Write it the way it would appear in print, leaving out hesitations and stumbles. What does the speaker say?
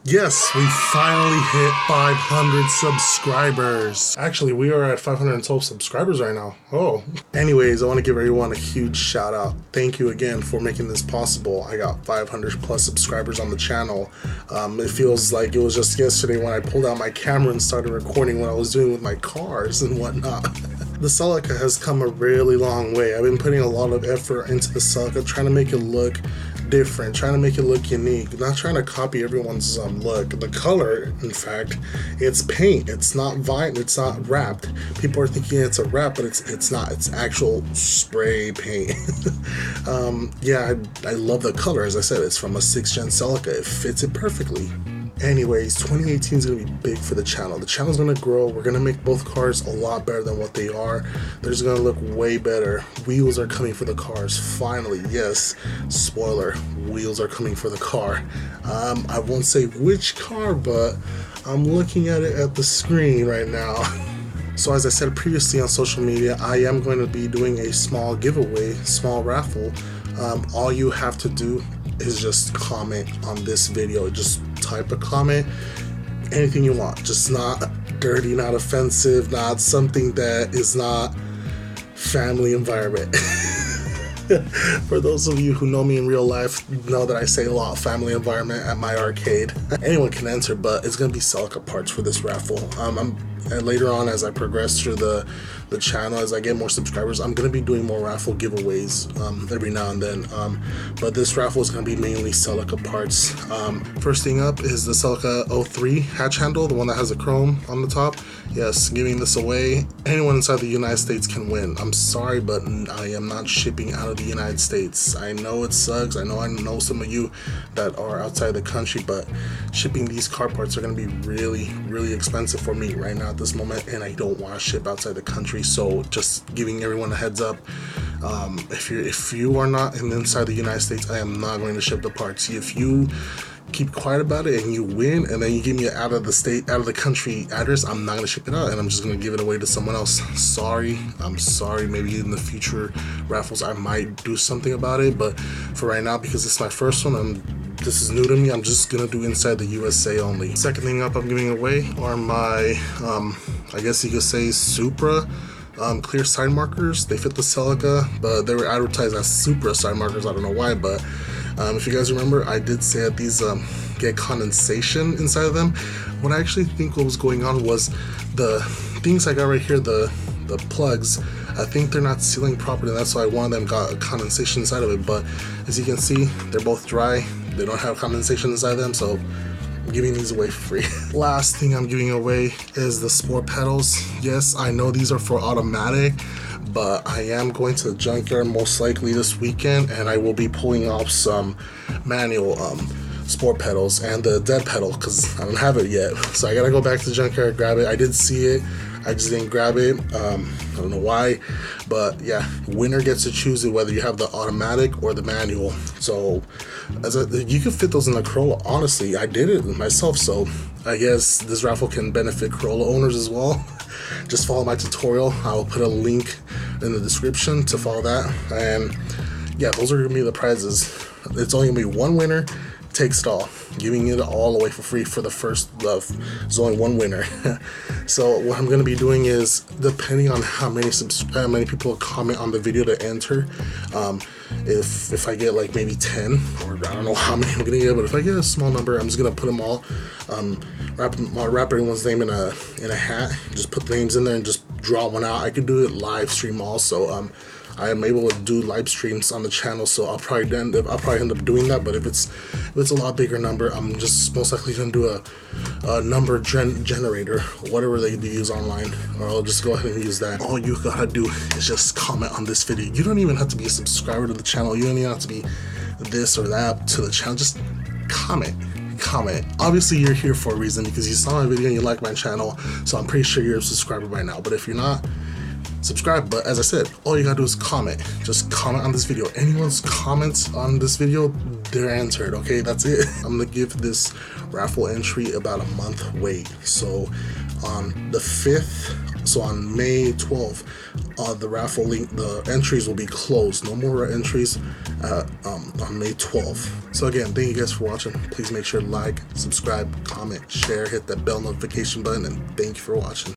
Yes, we finally hit 500 subscribers. Actually, we are at 512 subscribers right now. Oh. Anyways, I want to give everyone a huge shout out. Thank you again for making this possible. I got 500 plus subscribers on the channel. It feels like it was just yesterday when I pulled out my camera and started recording what I was doing with my cars and whatnot. The Celica has come a really long way. I've been putting a lot of effort into the Celica, trying to make it look different, trying to make it look unique, not trying to copy everyone's look. The color, in fact, it's paint. It's not vinyl. It's not wrapped. People are thinking it's a wrap, but it's not. It's actual spray paint. Yeah, I love the color. As I said, it's from a 6th gen Celica. It fits it perfectly. Anyways, 2018 is going to be big for the channel. The channel's going to grow. We're going to make both cars a lot better than what they are. They're just going to look way better. Wheels are coming for the cars. Finally, yes, spoiler, wheels are coming for the car. I won't say which car, but I'm looking at it at the screen right now. So as I said previously on social media, I am going to be doing a small giveaway, small raffle. All you have to do is just comment on this video. Just type a comment, anything you want, just not dirty, not offensive, not something that is not family environment. For those of you who know me in real life, know that I say a lot family environment at my arcade. Anyone can enter, but it's gonna be Celica parts for this raffle. And later on, as I progress through the channel, as I get more subscribers, I'm gonna be doing more raffle giveaways every now and then. But this raffle is gonna be mainly Celica parts. First thing up is the Celica 03 hatch handle, the one that has a chrome on the top. Yes, giving this away. Anyone inside the United States can win. I'm sorry, but I am not shipping out of the United States. I know it sucks. I know some of you that are outside the country, but shipping these car parts are gonna be really, really expensive for me right now at this moment, and I don't want to ship outside the country. So just giving everyone a heads up, if you are not inside the United States, I am not going to ship the parts. If you keep quiet about it and you win and then you give me an out of the country address, I'm not going to ship it out, and I'm just going to give it away to someone else. Sorry, I'm sorry. Maybe in the future raffles I might do something about it, but for right now, because it's my first one, this is new to me, I'm just gonna do inside the USA only. Second thing up I'm giving away are my, I guess you could say, Supra clear side markers. They fit the Celica, but they were advertised as Supra side markers. I don't know why, but if you guys remember, I did say that these get condensation inside of them. What I actually think what was going on was the things I got right here, the plugs, I think they're not sealing properly, and that's why one of them got a condensation inside of it. But as you can see, they're both dry. They don't have condensation inside them, so I'm giving these away for free. Last thing I'm giving away is the sport pedals. Yes, I know these are for automatic, but I am going to the junkyard most likely this weekend, and I will be pulling off some manual sport pedals and the dead pedal, because I don't have it yet. So I gotta go back to the junkyard, grab it. I did see it, I just didn't grab it. I don't know why, but yeah, winner gets to choose it, whether you have the automatic or the manual. So you can fit those in the Corolla. Honestly, I did it myself, so I guess this raffle can benefit Corolla owners as well. Just follow my tutorial. I'll put a link in the description to follow that, and yeah, those are gonna be the prizes. It's only gonna be one winner, takes it all, giving it all away for free for the first love. There's only one winner. So what I'm going to be doing is, depending on how many people comment on the video to enter, if I get like maybe 10, or I don't know how many I'm going to get, but if I get a small number, I'm just going to put them all, wrap everyone's name in a hat, just put the names in there and just draw one out. I could do it live stream also. I am able to do live streams on the channel, so I'll probably end up doing that. But if it's a lot bigger number, I'm just most likely gonna do a number generator, whatever they use online, or I'll just go ahead and use that. All you gotta do is just comment on this video. You don't even have to be a subscriber to the channel. You don't even have to be this or that to the channel. Just comment. Obviously you're here for a reason, because you saw my video and you like my channel, so I'm pretty sure you're a subscriber by now. But if you're not, subscribe. But as I said, all you gotta do is comment. Just comment on this video. Anyone's comments on this video, they're answered. Okay, that's it. I'm gonna give this raffle entry about a month wait. So on the 5th So on May 12th, the raffle link, the entries will be closed. No more entries on May 12th. So again, thank you guys for watching. Please make sure to like, subscribe, comment, share, hit that bell notification button, and thank you for watching.